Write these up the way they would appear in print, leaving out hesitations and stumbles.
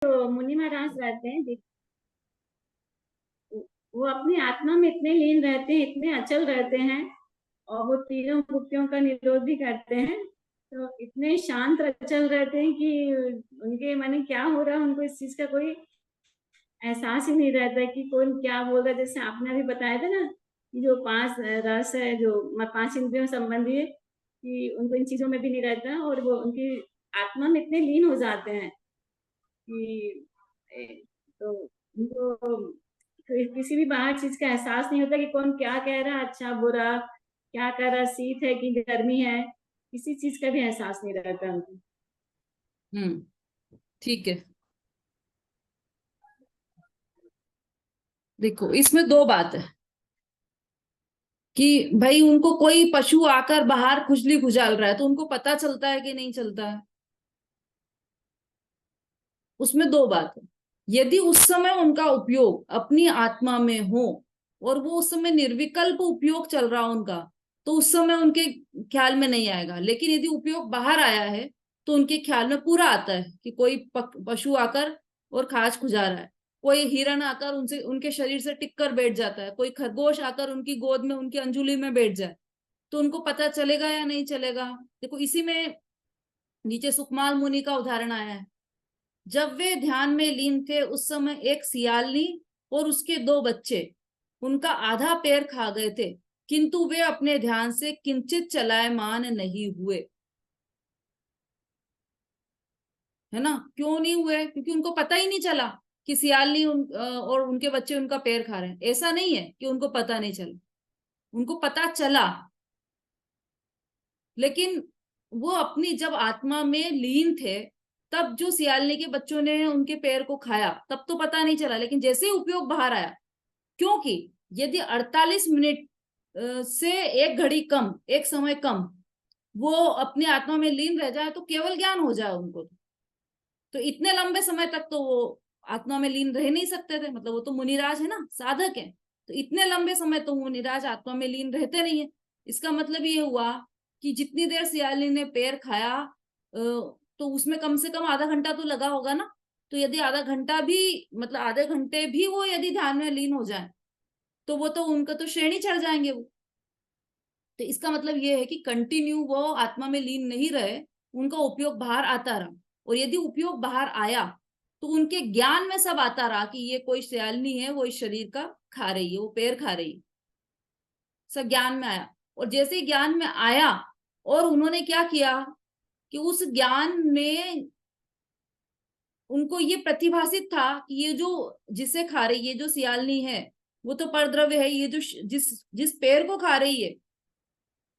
तो मुनि महाराज रहते हैं, वो अपनी आत्मा में इतने लीन रहते हैं, इतने अचल रहते हैं, और वो तीनों भुक्तियों का निरोध भी करते हैं। तो इतने शांत अचल रहते हैं कि उनके माने क्या हो रहा है उनको इस चीज का कोई एहसास ही नहीं रहता है कि कौन क्या बोल रहा है। जैसे आपने अभी बताया था ना कि जो पांच रस है, जो पांच इंद्रियों संबंधी है, कि उनको इन चीजों में भी नहीं रहता है, और वो उनकी आत्मा में इतने लीन हो जाते हैं कि तो उनको किसी भी बाहर चीज का एहसास नहीं होता कि कौन क्या कह रहा है, अच्छा बुरा क्या कर रहा है, शीत है कि गर्मी है, किसी चीज का भी एहसास नहीं रहता उनको। ठीक है। देखो इसमें दो बात है कि भाई उनको कोई पशु आकर बाहर खुजली खुजाल रहा है तो उनको पता चलता है कि नहीं चलता है। उसमें दो बात है। यदि उस समय उनका उपयोग अपनी आत्मा में हो और वो उस समय निर्विकल्प उपयोग चल रहा उनका, तो उस समय उनके ख्याल में नहीं आएगा। लेकिन यदि उपयोग बाहर आया है तो उनके ख्याल में पूरा आता है कि कोई पशु आकर और खाज खुजा रहा है, कोई हिरण आकर उनसे उनके शरीर से टिक कर बैठ जाता है, कोई खरगोश आकर उनकी गोद में उनकी अंजुली में बैठ जाए, तो उनको पता चलेगा या नहीं चलेगा। देखो इसी में नीचे सुकमाल मुनि का उदाहरण आया है। जब वे ध्यान में लीन थे उस समय एक सियालनी और उसके दो बच्चे उनका आधा पैर खा गए थे, किंतु वे अपने ध्यान से किंचित चलायमान नहीं हुए। है ना, क्यों नहीं हुए? क्योंकि उनको पता ही नहीं चला कि सियालनी और उनके बच्चे उनका पैर खा रहे हैं। ऐसा नहीं है कि उनको पता नहीं चला, उनको पता चला, लेकिन वो अपनी जब आत्मा में लीन थे तब जो सियालनी के बच्चों ने उनके पैर को खाया तब तो पता नहीं चला, लेकिन जैसे ही उपयोग बाहर आया, क्योंकि यदि 48 मिनट से एक घड़ी कम, एक समय कम वो अपनी आत्मा में लीन रह जाए तो केवल ज्ञान हो जाए उनको। तो इतने लंबे समय तक तो वो आत्मा में लीन रह नहीं सकते थे, मतलब वो तो मुनिराज है ना, साधक है। तो इतने लंबे समय तो मुनिराज आत्मा में लीन रहते नहीं है। इसका मतलब ये हुआ कि जितनी देर सियाली ने पैर खाया तो उसमें कम से कम आधा घंटा तो लगा होगा ना। तो यदि आधा घंटा भी, मतलब आधे घंटे भी वो यदि ध्यान में लीन हो जाए तो वो तो उनका तो श्रेणी चढ़ जाएंगे वो। तो इसका मतलब ये है कि कंटिन्यू वो आत्मा में लीन नहीं रहे, उनका उपयोग बाहर आता रहा। और यदि उपयोग बाहर आया तो उनके ज्ञान में सब आता रहा कि ये कोई सयालनी है, वो इस शरीर का खा रही है, वो पैर खा रही है, सब ज्ञान में आया। और जैसे ही ज्ञान में आया और उन्होंने क्या किया कि उस ज्ञान में उनको ये प्रतिभासित था कि ये जो जिसे खा रही है, ये जो सियालनी है वो तो परद्रव्य है, ये जो जिस जिस पेड़ को खा रही है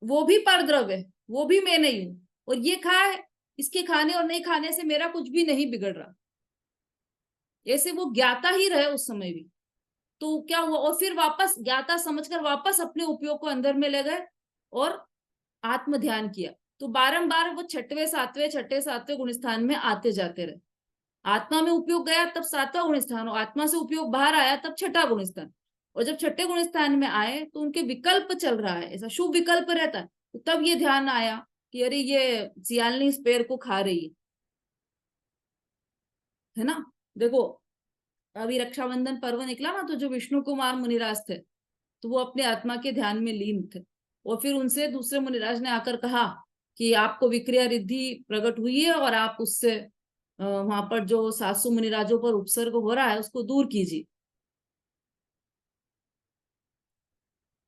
वो भी परद्रव्य है, वो भी मैं नहीं हूं। और ये खाए, इसके खाने और नहीं खाने से मेरा कुछ भी नहीं बिगड़ रहा। ऐसे वो ज्ञाता ही रहे उस समय भी। तो क्या हुआ, और फिर वापस ज्ञाता समझकर वापस अपने उपयोग को अंदर में ले गए और आत्म ध्यान किया। तो बारंबार वो छठवें सातवें छठे सातवें गुण स्थान में आते जाते रहे। आत्मा में उपयोग गया तब सातवां गुण स्थान, और आत्मा से उपयोग बाहर आया तब छठा गुण स्थान। और जब छठे गुण स्थान में आए तो उनके विकल्प चल रहा है, ऐसा शुभ विकल्प रहता है। तो तब ये ध्यान आया कि अरे ये सियालनी इस पेड़ को खा रही है ना। देखो अभी रक्षाबंधन पर्व निकला ना, तो जो विष्णु कुमार मुनिराज थे तो वो अपने आत्मा के ध्यान में लीन थे। और फिर उनसे दूसरे मुनिराज ने आकर कहा कि आपको विक्रिया रिद्धि प्रकट हुई है और आप उससे वहां पर जो 700 मुनिराजों पर उपसर्ग हो रहा है उसको दूर कीजिए।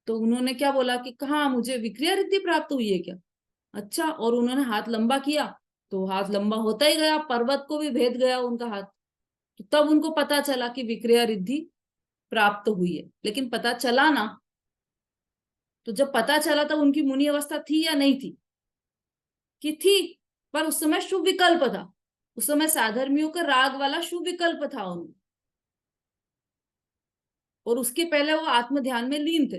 तो उन्होंने क्या बोला कि कहा मुझे विक्रिया रिद्धि प्राप्त हुई है क्या? अच्छा, और उन्होंने हाथ लंबा किया तो हाथ लंबा होता ही गया, पर्वत को भी भेद गया उनका हाथ। तो तब उनको पता चला कि विक्रिया रिद्धि प्राप्त हुई है। लेकिन पता चला ना, तो जब पता चला तब उनकी मुनि अवस्था थी या नहीं थी? कि थी, पर उस समय शुभ विकल्प था। उस समय साधर्मियों का राग वाला शुभ विकल्प था उनमें, और उसके पहले वो आत्म ध्यान में लीन थे।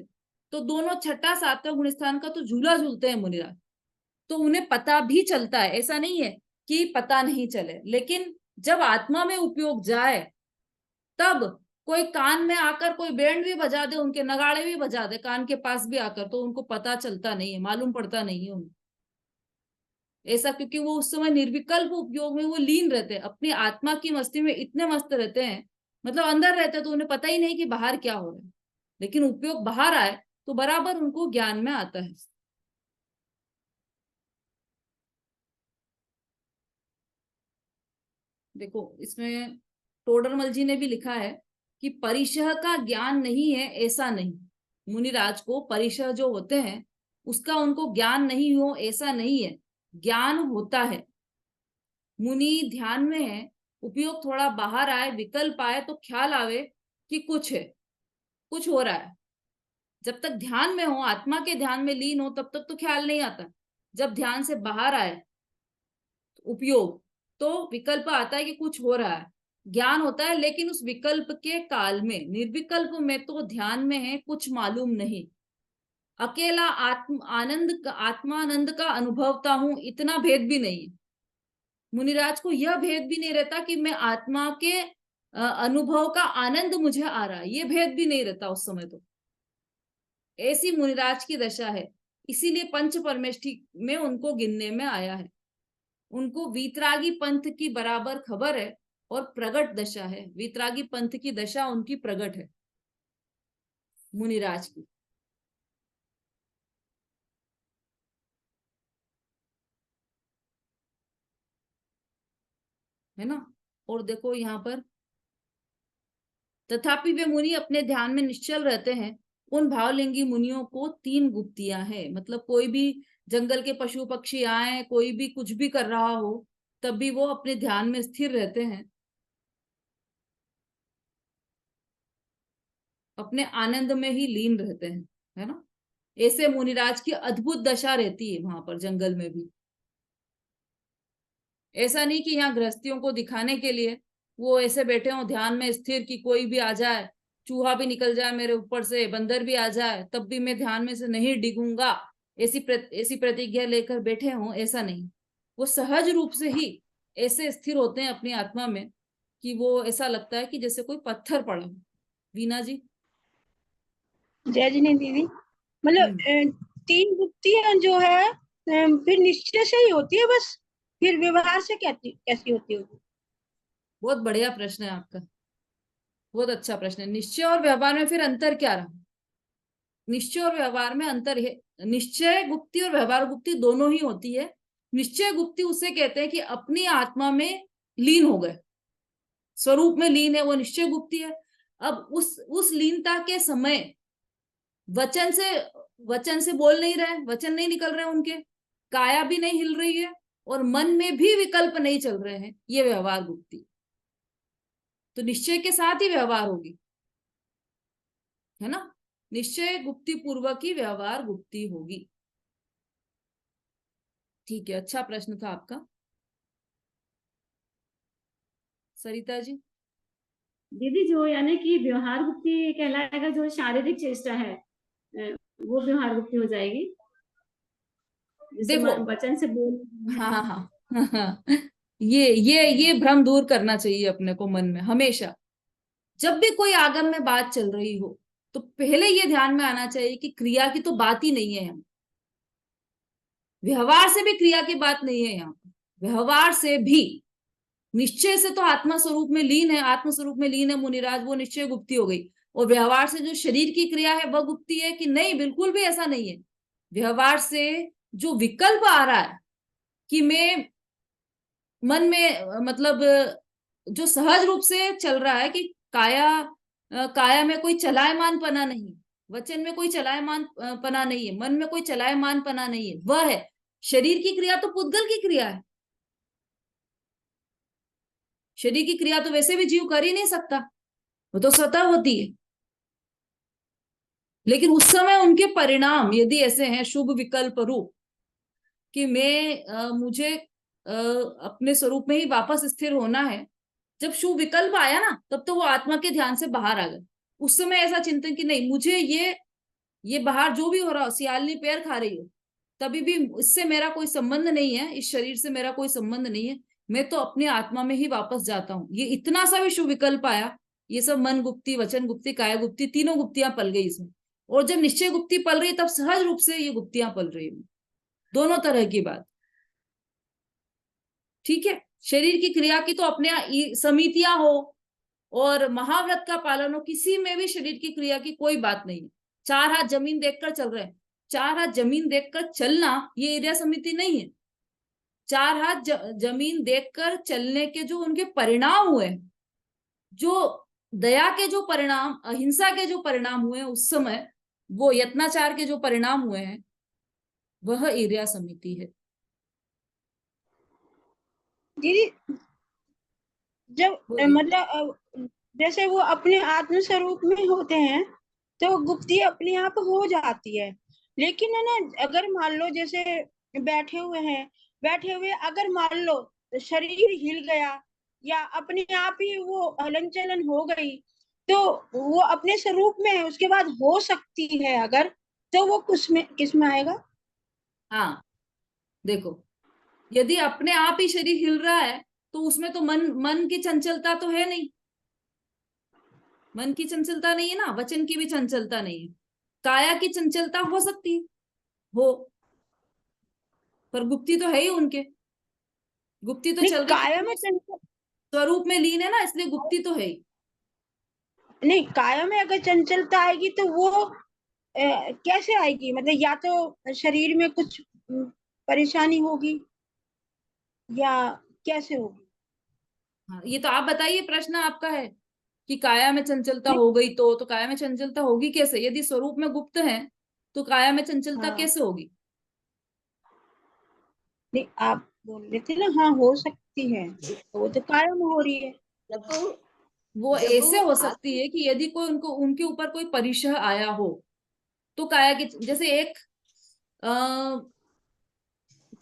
तो दोनों छठा सातवां गुण स्थान का तो झूला झूलते हैं मुनिराज। तो उन्हें पता भी चलता है, ऐसा नहीं है कि पता नहीं चले। लेकिन जब आत्मा में उपयोग जाए तब कोई कान में आकर कोई बैंड भी बजा दे, उनके नगाड़े भी बजा दे कान के पास भी आकर, तो उनको पता चलता नहीं है, मालूम पड़ता नहीं है उनको। ऐसा क्योंकि वो उस समय निर्विकल्प उपयोग में वो लीन रहते हैं, अपनी आत्मा की मस्ती में इतने मस्त रहते हैं, मतलब अंदर रहते हैं तो उन्हें पता ही नहीं कि बाहर क्या हो रहा है। लेकिन उपयोग बाहर आए तो बराबर उनको ज्ञान में आता है। देखो इसमें टोडरमल जी ने भी लिखा है कि परिशह का ज्ञान नहीं है ऐसा नहीं, मुनिराज को परिशह जो होते हैं उसका उनको ज्ञान नहीं हो ऐसा नहीं है, ज्ञान होता है। मुनि ध्यान में है, उपयोग थोड़ा बाहर आए, विकल्प आए तो ख्याल आवे कि कुछ है, कुछ हो रहा है। जब तक ध्यान में हो, आत्मा के ध्यान में लीन हो, तब तक तो ख्याल नहीं आता। जब ध्यान से बाहर आए उपयोग, तो विकल्प आता है कि कुछ हो रहा है, ज्ञान होता है। लेकिन उस विकल्प के काल में, निर्विकल्प में तो ध्यान में है, कुछ मालूम नहीं, अकेला आत्मानंद का अनुभवता हूं, इतना भेद भी नहीं है। मुनिराज को यह भेद भी नहीं रहता कि मैं आत्मा के अनुभव का आनंद मुझे आ रहा है, ये भेद भी नहीं रहता उस समय। तो ऐसी मुनिराज की दशा है, इसीलिए पंच परमेष्ठी में उनको गिनने में आया है। उनको वीतरागी पंथ की बराबर खबर है और प्रगट दशा है, वीतरागी पंथ की दशा उनकी प्रगट है मुनिराज की। है ना। और देखो यहाँ पर, तथापि वे मुनि अपने ध्यान में निश्चल रहते हैं। उन भावलिंगी मुनियों को 3 गुप्तियां हैं, मतलब कोई भी जंगल के पशु पक्षी आए, कोई भी कुछ भी कर रहा हो, तब भी वो अपने ध्यान में स्थिर रहते हैं, अपने आनंद में ही लीन रहते हैं। है ना। ऐसे मुनिराज की अद्भुत दशा रहती है वहां पर जंगल में भी। ऐसा नहीं कि यहाँ गृहस्थियों को दिखाने के लिए वो ऐसे बैठे हो ध्यान में स्थिर कि कोई भी आ जाए, चूहा भी निकल जाए मेरे ऊपर से, बंदर भी आ जाए, तब भी मैं ध्यान में से नहीं डिगूंगा, ऐसी प्रतिज्ञा लेकर बैठे हों, ऐसा नहीं। वो सहज रूप से ही ऐसे स्थिर होते हैं अपनी आत्मा में कि वो ऐसा लगता है कि जैसे कोई पत्थर पड़ा हो। वीना जी। जय जी ने दीदी, मतलब 3 गुप्तियां जो है फिर निश्चय से ही होती है बस, फिर व्यवहार से कैसी होती होगी? बहुत बढ़िया प्रश्न है आपका, बहुत अच्छा प्रश्न है। निश्चय और व्यवहार में फिर अंतर क्या रहा? निश्चय और व्यवहार में अंतर है, निश्चय गुप्ति और व्यवहार गुप्ति दोनों ही होती है। निश्चय गुप्ति उसे कहते हैं कि अपनी आत्मा में लीन हो गए, स्वरूप में लीन है, वो निश्चय गुप्ति है। अब उस लीनता के समय वचन से बोल नहीं रहे, वचन नहीं निकल रहे उनके, काया भी नहीं हिल रही है, और मन में भी विकल्प नहीं चल रहे हैं, ये व्यवहार गुप्ति। तो निश्चय के साथ ही व्यवहार होगी, है ना। निश्चय गुप्ति पूर्वक ही व्यवहार गुप्ति होगी। ठीक है, अच्छा प्रश्न था आपका सरिता जी। दीदी जो यानी कि व्यवहार गुप्ति कहलाएगा, जो शारीरिक चेष्टा है वो व्यवहार गुप्ति हो जाएगी, देखो, वचन से बोल। हाँ हाँ हाँ, ये भ्रम दूर करना चाहिए अपने को मन में हमेशा। जब भी कोई आगम में बात चल रही हो तो पहले ये ध्यान में आना चाहिए कि क्रिया की तो बात ही नहीं है यहाँ, व्यवहार से भी क्रिया की बात नहीं है यहाँ। व्यवहार से भी, निश्चय से तो आत्मा स्वरूप में लीन है, आत्म स्वरूप में लीन है मुनिराज, वो निश्चय गुप्ति हो गई। और व्यवहार से जो शरीर की क्रिया है वह गुप्ति है कि नहीं? बिल्कुल भी ऐसा नहीं है। व्यवहार से जो विकल्प आ रहा है कि मैं मन में, मतलब जो सहज रूप से चल रहा है कि काया में कोई चलायमान पना नहीं, वचन में कोई चलायमान पना नहीं है, मन में कोई चलायमान पना नहीं है, वह है शरीर की क्रिया। तो पुद्गल की क्रिया है, शरीर की क्रिया तो वैसे भी जीव कर ही नहीं सकता, वो तो स्वतः होती है। लेकिन उस समय उनके परिणाम यदि ऐसे हैं शुभ विकल्प रूप कि मुझे अपने स्वरूप में ही वापस स्थिर होना है, जब शुभ विकल्प आया ना, तब तो वो आत्मा के ध्यान से बाहर आ गए। उस समय ऐसा चिंतन कि नहीं, मुझे ये बाहर जो भी हो रहा हो, सियालनी पैर खा रही हो, तभी भी इससे मेरा कोई संबंध नहीं है, इस शरीर से मेरा कोई संबंध नहीं है, मैं तो अपने आत्मा में ही वापस जाता हूँ। ये इतना सा भी शुभ विकल्प आया, ये सब मन गुप्ति, वचन गुप्ति, काया गुप्ति, तीनों गुप्तियां पल गई इसमें। और जब निश्चय गुप्ति पल रही, तब सहज रूप से ये गुप्तियां पल रही है, दोनों तरह की बात। ठीक है, शरीर की क्रिया की तो अपने समितियां हो और महाव्रत का पालन हो, किसी में भी शरीर की क्रिया की कोई बात नहीं है। 4 हाथ जमीन देखकर चल रहे हैं, 4 हाथ जमीन देखकर चलना ये ईर्ष्या समिति नहीं है। 4 हाथ जमीन देखकर चलने के जो उनके परिणाम हुए, जो दया के जो परिणाम, अहिंसा के जो परिणाम हुए उस समय, वो यत्नाचार के जो परिणाम हुए हैं, वह ईर्ष्या समिति है। दीदी जब मतलब जैसे वो अपने आत्म स्वरूप में होते हैं तो गुप्ती अपने आप हो जाती है, लेकिन है ना अगर मान लो जैसे बैठे हुए हैं, बैठे हुए अगर मान लो शरीर हिल गया या अपने आप ही वो हलन चलन हो गई, तो वो अपने स्वरूप में है, उसके बाद हो सकती है अगर, तो वो किस में आएगा? हाँ देखो, यदि अपने आप ही शरीर हिल रहा है तो उसमें तो मन की चंचलता तो है नहीं, मन की चंचलता नहीं है ना, वचन की भी चंचलता नहीं है। काया की चंचलता हो सकती है, हो, पर गुप्ती तो है ही उनके, गुप्ती तो नहीं चल रही है, काया में चंचल, स्वरूप में लीन है ना, इसलिए गुप्ती तो है ही। नहीं काया में अगर चंचलता आएगी तो वो कैसे आएगी? मतलब या तो शरीर में कुछ परेशानी होगी या कैसे होगी? हाँ, ये तो आप बताइए, प्रश्न आपका है कि काया में चंचलता नहीं, हो गई तो काया में चंचलता होगी कैसे? यदि स्वरूप में गुप्त है तो काया में चंचलता हाँ कैसे होगी? नहीं आप बोल रहे थे ना, हाँ हो सकती है, तो वो तो कायम हो रही है। जब वो वो जब ऐसे वो हो सकती है कि यदि कोई उनको उनके ऊपर कोई परिशह आया हो तो काया की, जैसे एक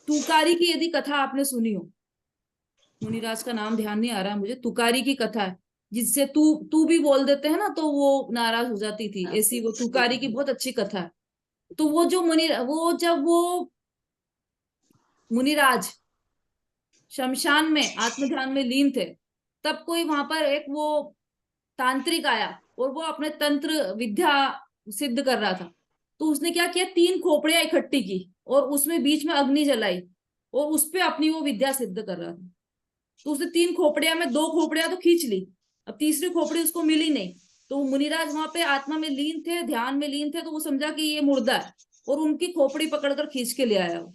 तुकारी की यदि कथा आपने सुनी हो, मुनिराज का नाम ध्यान नहीं आ रहा मुझे, तुकारी की कथा है जिससे तू तू भी बोल देते हैं ना तो वो नाराज हो जाती थी, ऐसी वो तुकारी की बहुत अच्छी कथा है। तो वो जो वो जब वो मुनिराज शमशान में आत्म ध्यान में लीन थे, तब कोई वहां पर एक वो तांत्रिक आया और वो अपने तंत्र विद्या सिद्ध कर रहा था। तो उसने क्या किया, 3 खोपड़ियां इकट्ठी की और उसमें बीच में अग्नि जलाई और उस पे अपनी वो विद्या सिद्ध कर रहा था। तो उसने 3 खोपड़ियां में 2 खोपड़ियां तो खींच ली, अब तीसरी खोपड़ी उसको मिली नहीं। तो मुनिराज वहां पे आत्मा में लीन थे, ध्यान में लीन थे, तो वो समझा कि ये मुर्दा है और उनकी खोपड़ी पकड़कर खींच के ले आया वो,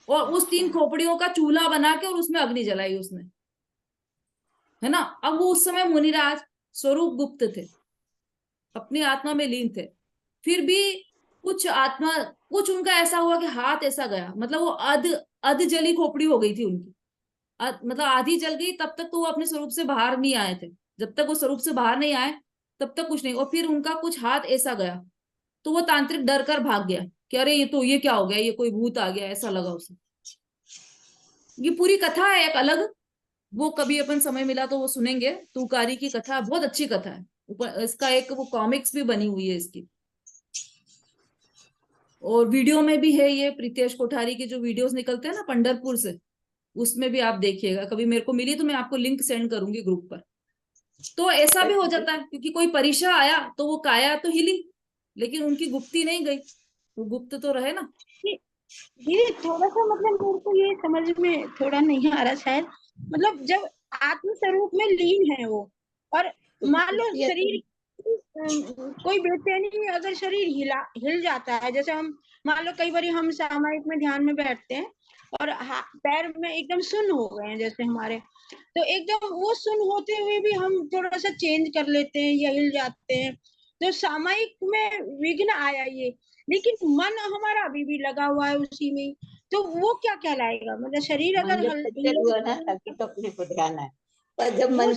और उस 3 खोपड़ियों का चूल्हा बना के और उसमें अग्नि जलाई उसने, है ना। अब वो उस समय मुनिराज स्वरूप गुप्त थे, अपनी आत्मा में लीन थे, फिर भी कुछ आत्मा, कुछ उनका ऐसा हुआ कि हाथ ऐसा गया, मतलब वो अध जली खोपड़ी हो गई थी उनकी, मतलब आधी जल गई, तब तक तो वो अपने स्वरूप से बाहर नहीं आए थे। जब तक वो स्वरूप से बाहर नहीं आए तब तक कुछ नहीं, और फिर उनका कुछ हाथ ऐसा गया तो वो तांत्रिक डर कर भाग गया कि अरे ये क्या हो गया, ये कोई भूत आ गया, ऐसा लगा उसे। ये पूरी कथा है एक अलग, वो कभी अपन समय मिला तो वो सुनेंगे, तुकारी की कथा बहुत अच्छी कथा है, ऊपर इसका एक वो कॉमिक्स भी बनी हुई है इसकी, और वीडियो में भी है, ये प्रीतेश कोठारी के जो वीडियोस निकलते हैं ना पंढरपुर से, उसमें भी आप देखिएगा, कभी मेरे को मिली तो मैं आपको लिंक सेंड करूंगी ग्रुप पर। तो ऐसा भी हो जाता है क्योंकि कोई परीक्षा आया तो वो काया तो हिली लेकिन उनकी गुप्ती नहीं गई, वो गुप्त तो रहे ना। ये थोड़ा सा मतलब मेरे को ये समझ में थोड़ा नहीं आ रहा शायद, मतलब जब आत्म स्वरूप में लीन है वो, और मान लो शरीर कोई बेचैनी अगर शरीर हिल जाता है, जैसे हम मान लो कई बार हम सामायिक में ध्यान में बैठते हैं और पैर में एकदम सुन्न हो गए हैं जैसे हमारे, तो एकदम वो सुन्न होते हुए भी हम थोड़ा सा चेंज कर लेते हैं या हिल जाते हैं, तो सामायिक में विघ्न आया ये, लेकिन मन हमारा अभी भी लगा हुआ है उसी में, तो वो क्या कहलाएगा? मतलब शरीर मन अगर जब चंचल हुआ ना तभी तो अपने को ध्यान है, पर जब मन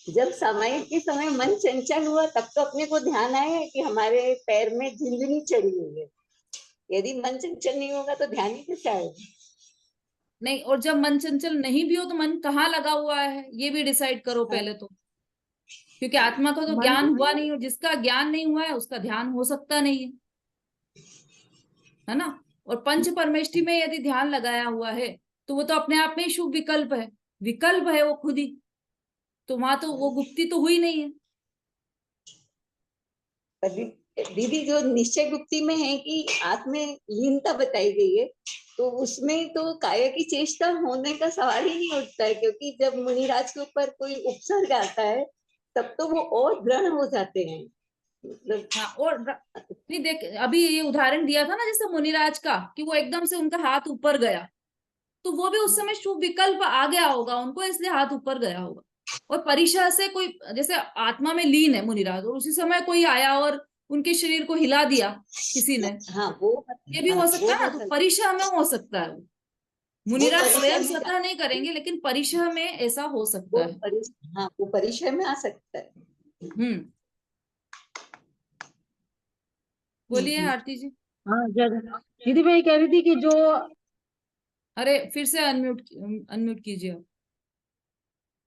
जब समय के समय मन चंचल हुआ तब तो अपने को ध्यान आया कि हमारे पैर में झिंझनी चढ़ी हुई है। यदि मन चंचल नहीं होगा तो ध्यान ही कैसे आएगा? नहीं, और जब मन चंचल नहीं भी हो तो मन कहाँ लगा हुआ है ये भी डिसाइड करो पहले तो, क्योंकि आत्मा का तो मन ज्ञान हुआ नहीं, और जिसका ज्ञान नहीं हुआ है उसका ध्यान हो सकता नहीं है ना। और पंच परमेष्टि में यदि ध्यान लगाया हुआ है तो वो तो अपने आप में ही शुभ विकल्प है, विकल्प है वो खुद ही, तो वहां तो वो गुप्ती तो हुई नहीं है। दीदी जो निश्चय गुप्ती में है कि आत्म लीनता बताई गई है, तो उसमें तो काया की चेष्टा होने का सवाल ही नहीं उठता है, क्योंकि जब मुनिराज के ऊपर कोई उपसर्ग आता है तब तो वो और दृढ़ हो जाते हैं। मतलब हाँ, और नहीं देख, अभी ये उदाहरण दिया था ना जैसे मुनिराज का, कि वो एकदम से उनका हाथ ऊपर गया, तो वो भी उस समय शुभ विकल्प आ गया होगा उनको, इसलिए हाथ ऊपर गया होगा। और परिशा से कोई जैसे आत्मा में लीन है मुनिराज, और उसी समय कोई आया और उनके शरीर को हिला दिया किसी ने, हाँ वो ये भी हो सकता वो है ना। हो तो सकता परिशा में हो सकता है, वो वो मुनिराज परिचय स्वयं में स्वतः नहीं करेंगे, लेकिन परिशा में ऐसा हो सकता है। हाँ वो परिचय में आ सकता है। हम्म, बोलिए आरती जी। हाँ दीदी मैं ये कह रही थी कि जो अरे फिर से अनम्यूट अनम्यूट कीजिए आप।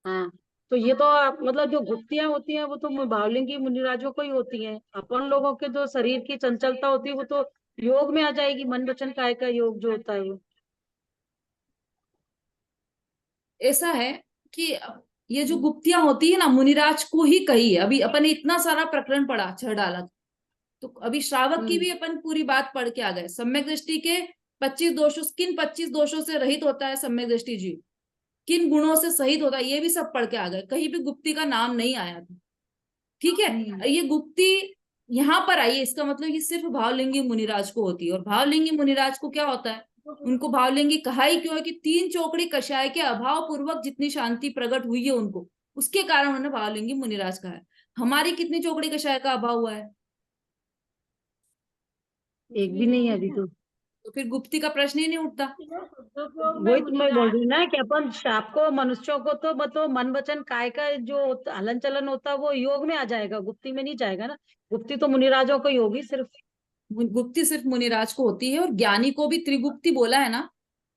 हाँ, तो ये तो मतलब जो गुप्तियां होती हैं वो तो भावलिंगी मुनिराजों को ही होती हैं। अपन लोगों के जो शरीर की चंचलता होती है वो तो योग में आ जाएगी, मन वचन काया का योग जो होता है वो। ऐसा है कि ये जो गुप्तियां होती है ना, मुनिराज को ही कही है। अभी अपन ने इतना सारा प्रकरण पढ़ा, छह डाला, तो अभी श्रावक की भी अपन पूरी बात पढ़ के आ गए। सम्यक दृष्टि के 25 दोषों, किन 25 दोषों से रहित होता है सम्यक दृष्टि जीव, किन गुणों से सहित होता है, ये भी सब पढ़ के आ गए। कहीं भी गुप्ती का नाम नहीं आया था, ठीक है। ये गुप्ती यहाँ पर आई है, इसका मतलब ये सिर्फ भावलिंगी मुनिराज को होती है। और भावलिंगी मुनिराज को क्या होता है, उनको भावलिंगी कहा ही क्यों है कि 3 चौकड़ी कषाय के अभाव पूर्वक जितनी शांति प्रकट हुई है उनको, उसके कारण उन्होंने भावलिंगी मुनिराज कहा है। हमारी कितनी चौकड़ी कषाय का अभाव हुआ है? एक भी नहीं है अभी तो फिर गुप्ती का प्रश्न ही नहीं उठता। वही तो मैं बोल रही हूँ ना कि अपन आपको मनुष्यों को तो मतलब मन वचन काय का जो हलन चलन होता है वो योग में आ जाएगा, गुप्ती में नहीं जाएगा ना। गुप्ती तो मुनिराजों को ही होगी सिर्फ। गुप्ती सिर्फ मुनिराज को होती है, और ज्ञानी को भी त्रिगुप्ती बोला है ना,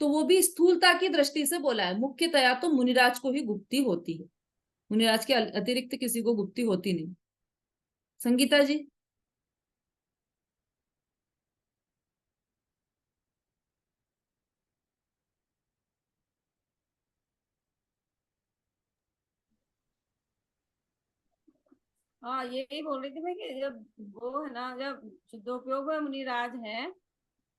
तो वो भी स्थूलता की दृष्टि से बोला है। मुख्यतया तो मुनिराज को ही गुप्ती होती है, मुनिराज के अतिरिक्त किसी को गुप्ती होती नहीं। संगीता जी। हाँ, यही बोल रही थी मैं कि जब वो है ना, जब शुद्धोपयोग में मुनिराज है,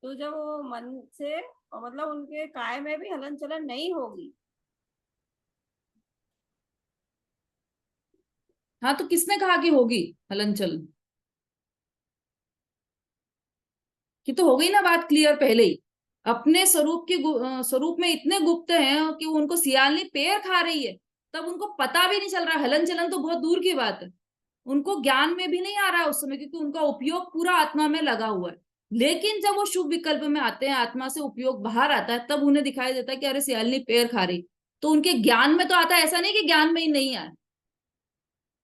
तो जब वो मन से और मतलब उनके काय में भी हलन चलन नहीं होगी। हाँ, तो किसने कहा कि होगी हलन चलन? कि तो हो गई ना बात क्लियर पहले ही। अपने स्वरूप के स्वरूप में इतने गुप्त हैं कि उनको सियालनी पैर खा रही है, तब उनको पता भी नहीं चल रहा। हलन चलन तो बहुत दूर की बात है, उनको ज्ञान में भी नहीं आ रहा है उस समय, क्योंकि उनका उपयोग पूरा आत्मा में लगा हुआ है। लेकिन जब वो शुभ विकल्प में आते हैं, आत्मा से उपयोग बाहर आता है, तब उन्हें दिखाई देता है कि अरे सियालनी पैर खा रही। तो उनके ज्ञान में तो आता है, ऐसा नहीं कि ज्ञान में ही नहीं आया।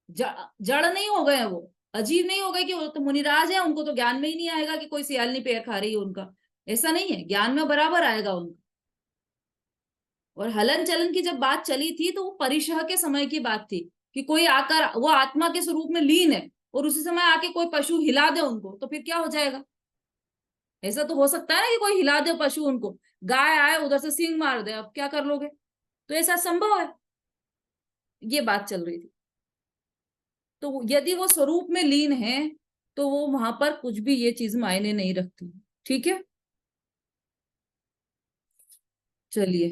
जड़ नहीं हो गए हैं वो, अजीब नहीं हो गए कि वो तो मुनिराज है, उनको तो ज्ञान में ही नहीं आएगा कि कोई सियालनी पैर खा रही है उनका। ऐसा नहीं है, ज्ञान में बराबर आएगा उनका। और हलन चलन की जब बात चली थी तो वो परिशह के समय की बात थी, कि कोई आकर वो आत्मा के स्वरूप में लीन है और उसी समय आके कोई पशु हिला दे उनको, तो फिर क्या हो जाएगा? ऐसा तो हो सकता है ना कि कोई हिला दे पशु उनको, गाय आए उधर से सींग मार दे, अब क्या कर लोगे? तो ऐसा संभव है, ये बात चल रही थी। तो यदि वो स्वरूप में लीन है तो वो वहां पर कुछ भी ये चीज मायने नहीं रखती। ठीक है, चलिए,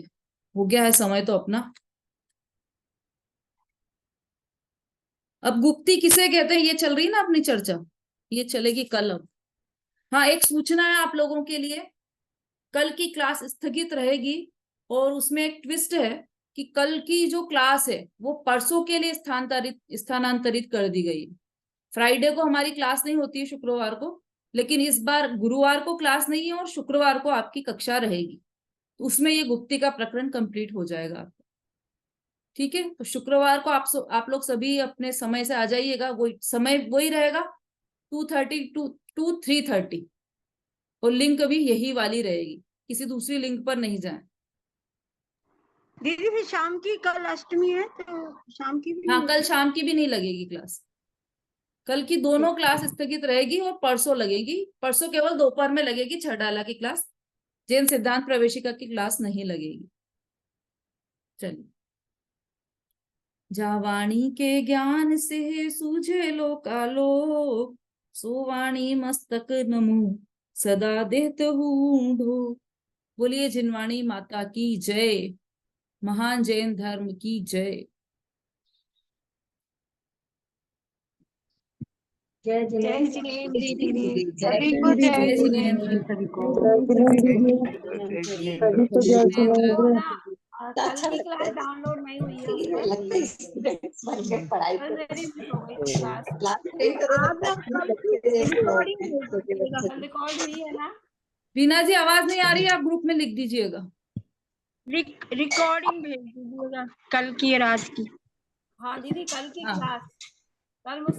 हो गया है समय तो अपना। अब गुप्ती किसे कहते हैं ये चल रही है ना अपनी चर्चा, ये चलेगी कल। अब हाँ, एक सूचना है आप लोगों के लिए, कल की क्लास स्थगित रहेगी। और उसमें एक ट्विस्ट है कि कल की जो क्लास है वो परसों के लिए स्थानांतरित कर दी गई है। फ्राइडे को हमारी क्लास नहीं होती है, शुक्रवार को, लेकिन इस बार गुरुवार को क्लास नहीं है और शुक्रवार को आपकी कक्षा रहेगी। तो उसमें ये गुप्ती का प्रकरण कंप्लीट हो जाएगा आपका। ठीक है, तो शुक्रवार को आप लोग सभी अपने समय से आ जाइएगा। वही समय वही रहेगा, 2:30 टू 3:30, और लिंक भी यही वाली रहेगी, किसी दूसरी लिंक पर नहीं जाए। दीदी फिर शाम की, कल अष्टमी है तो शाम की भी हाँ, नहीं कल होगी? शाम की भी नहीं लगेगी क्लास। कल की दोनों क्लास स्थगित रहेगी और परसों लगेगी। परसों केवल दोपहर में लगेगी छह डाला की क्लास, जैन सिद्धांत प्रवेशिका की क्लास नहीं लगेगी। चलिए। जा वाणी के ज्ञान से सूझे लोकालोक, सोवाणी मस्तक नमो सदा देत हूँ। बोलिए जिनवाणी माता की जय। महान जैन धर्म की जय। जय जय जिनेन्द्र। जिनेन्द्र दीदी, जय सभी को जय जय जिनेन्द्र। जिनेन्द्र। सभी को जय जिनेन्द्र। कल की क्लास डाउनलोड नहीं हुई है उस पर, लगता है स्टूडेंट्स बन के पढ़ाई कल करते मेरी मिस हो गई थी क्लास। क्लास अटेंड करो आप लगता लोग कल की है रिकॉर्डिंग भेज दीजिएगा, कल रिकॉर्ड हुई है ना? रीना जी आवाज नहीं आ रही है, आप ग्रुप में लिख दीजिएगा। रिकॉर्डिंग भेज दीजिएगा कल की और आज की। हाँ दीदी, कल की हाँ। क्लास कल मुझसे